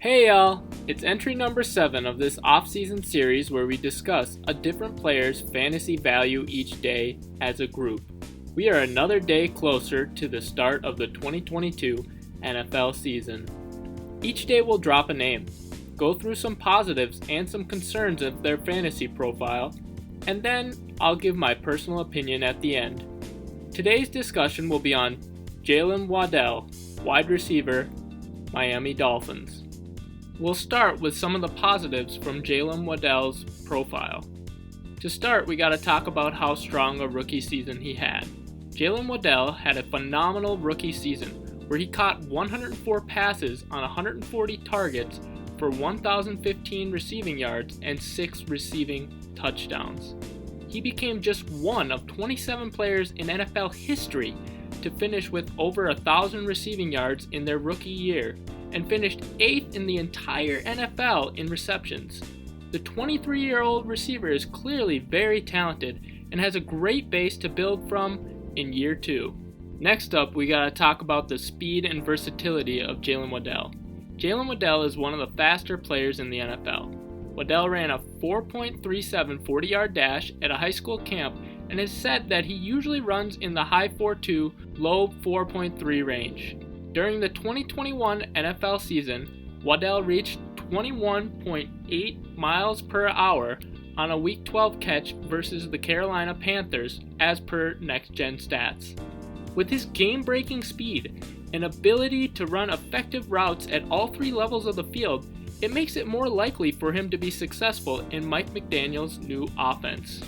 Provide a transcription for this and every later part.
Hey y'all! It's entry number 7 of this offseason series where we discuss a different player's fantasy value each day as a group. We are another day closer to the start of the 2022 NFL season. Each day we'll drop a name, go through some positives and some concerns of their fantasy profile, and then I'll give my personal opinion at the end. Today's discussion will be on Jaylen Waddle, wide receiver, Miami Dolphins. We'll start with some of the positives from Jaylen Waddle's profile. To start, we gotta talk about how strong a rookie season he had. Jaylen Waddle had a phenomenal rookie season where he caught 104 passes on 140 targets for 1,015 receiving yards and 6 receiving touchdowns. He became just one of 27 players in NFL history to finish with over 1,000 receiving yards in their rookie year, and finished 8th in the entire NFL in receptions. The 23-year-old receiver is clearly very talented and has a great base to build from in year 2. Next up, we gotta talk about the speed and versatility of Jaylen Waddle. Jaylen Waddle is one of the faster players in the NFL. Waddle ran a 4.37 40-yard dash at a high school camp and has said that he usually runs in the high 4.2, low 4.3 range. During the 2021 NFL season, Waddle reached 21.8 miles per hour on a Week 12 catch versus the Carolina Panthers, as per Next Gen Stats. With his game-breaking speed and ability to run effective routes at all 3 levels of the field, it makes it more likely for him to be successful in Mike McDaniel's new offense.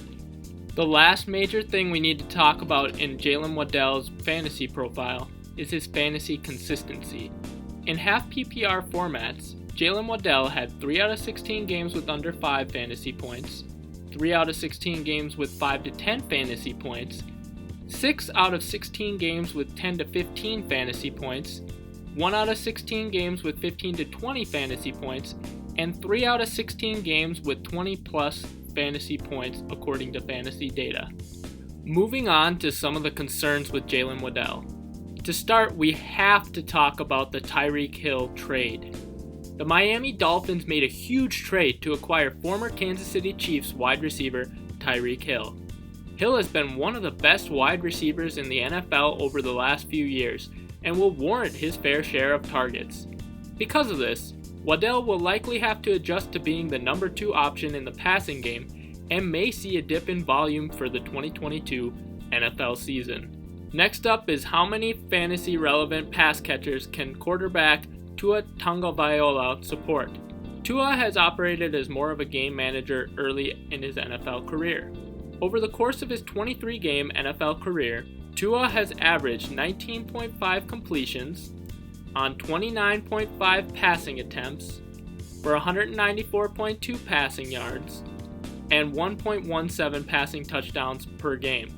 The last major thing we need to talk about in Jaylen Waddle's fantasy profile is his fantasy consistency. In half PPR formats, Jaylen Waddle had 3 out of 16 games with under 5 fantasy points, 3 out of 16 games with 5 to 10 fantasy points, 6 out of 16 games with 10 to 15 fantasy points, 1 out of 16 games with 15 to 20 fantasy points, and 3 out of 16 games with 20 plus fantasy points according to fantasy data. Moving on to some of the concerns with Jaylen Waddle. To start, we have to talk about the Tyreek Hill trade. The Miami Dolphins made a huge trade to acquire former Kansas City Chiefs wide receiver Tyreek Hill. Hill has been one of the best wide receivers in the NFL over the last few years and will warrant his fair share of targets. Because of this, Waddle will likely have to adjust to being the number 2 option in the passing game and may see a dip in volume for the 2022 NFL season. Next up is how many fantasy-relevant pass catchers can quarterback Tua Tagovailoa support. Tua has operated as more of a game manager early in his NFL career. Over the course of his 23-game NFL career, Tua has averaged 19.5 completions on 29.5 passing attempts for 194.2 passing yards and 1.17 passing touchdowns per game.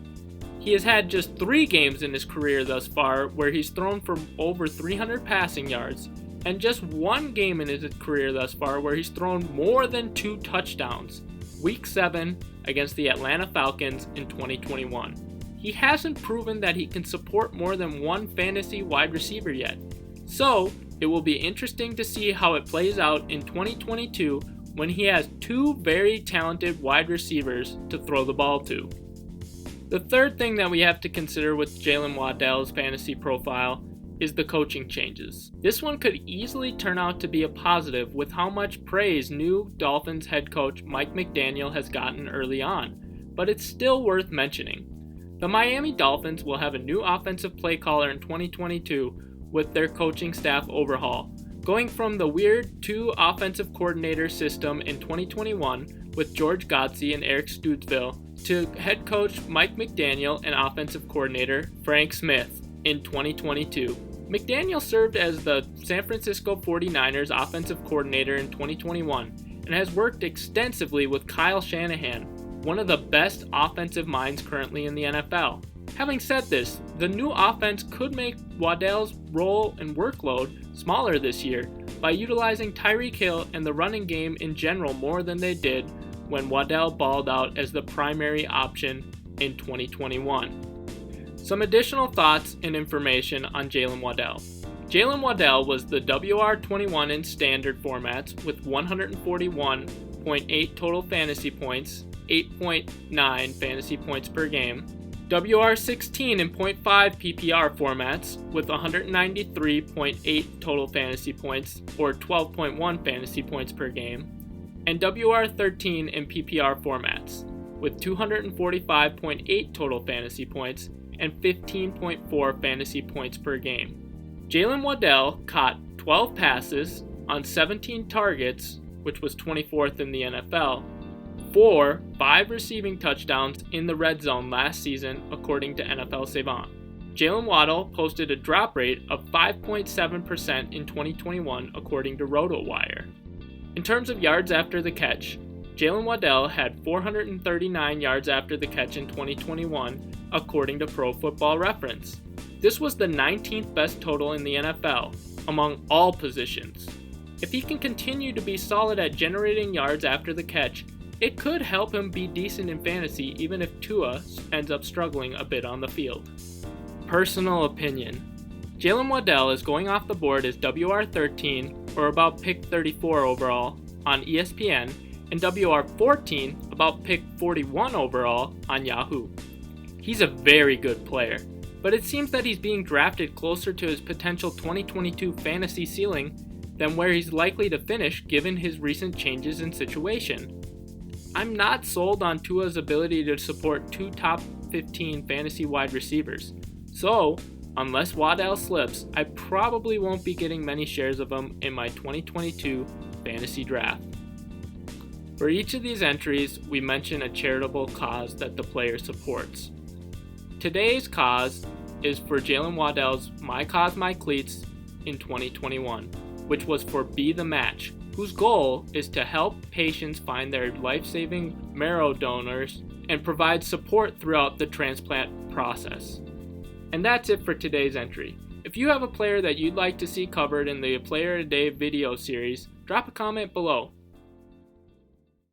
He has had just 3 games in his career thus far where he's thrown for over 300 passing yards, and just 1 game in his career thus far where he's thrown more than 2 touchdowns, Week 7 against the Atlanta Falcons in 2021. He hasn't proven that he can support more than 1 fantasy wide receiver yet, so it will be interesting to see how it plays out in 2022 when he has 2 very talented wide receivers to throw the ball to. The third thing that we have to consider with Jaylen Waddle's fantasy profile is the coaching changes. This one could easily turn out to be a positive with how much praise new Dolphins head coach Mike McDaniel has gotten early on, but it's still worth mentioning. The Miami Dolphins will have a new offensive play caller in 2022 with their coaching staff overhaul, going from the weird 2 offensive coordinator system in 2021 with George Godsey and Eric Studesville to head coach Mike McDaniel and offensive coordinator Frank Smith in 2022. McDaniel served as the San Francisco 49ers offensive coordinator in 2021 and has worked extensively with Kyle Shanahan, one of the best offensive minds currently in the NFL. Having said this, the new offense could make Waddle's role and workload smaller this year by utilizing Tyreek Hill and the running game in general more than they did when Waddle balled out as the primary option in 2021. Some additional thoughts and information on Jaylen Waddle. Jaylen Waddle was the WR21 in standard formats with 141.8 total fantasy points, 8.9 fantasy points per game. WR16 in .5 PPR formats with 193.8 total fantasy points, or 12.1 fantasy points per game. And WR13 in PPR formats with 245.8 total fantasy points and 15.4 fantasy points per game. Jaylen Waddle caught 12 passes on 17 targets, which was 24th in the NFL, for 5 receiving touchdowns in the red zone last season, according to NFL Savant. Jaylen Waddle posted a drop rate of 5.7% in 2021, according to RotoWire. In terms of yards after the catch, Jaylen Waddle had 439 yards after the catch in 2021, according to Pro Football Reference. This was the 19th best total in the NFL, among all positions. If he can continue to be solid at generating yards after the catch, it could help him be decent in fantasy even if Tua ends up struggling a bit on the field. Personal opinion. Jaylen Waddle is going off the board as WR13, or about pick 34 overall, on ESPN, and WR14, about pick 41 overall, on Yahoo. He's a very good player, but it seems that he's being drafted closer to his potential 2022 fantasy ceiling than where he's likely to finish given his recent changes in situation. I'm not sold on Tua's ability to support 2 top 15 fantasy wide receivers, so unless Waddle slips, I probably won't be getting many shares of him in my 2022 fantasy draft. For each of these entries, we mention a charitable cause that the player supports. Today's cause is for Jaylen Waddle's My Cause, My Cleats in 2021, which was for Be the Match, whose goal is to help patients find their life-saving marrow donors and provide support throughout the transplant process. And that's it for today's entry. If you have a player that you'd like to see covered in the Player a Day video series, drop a comment below.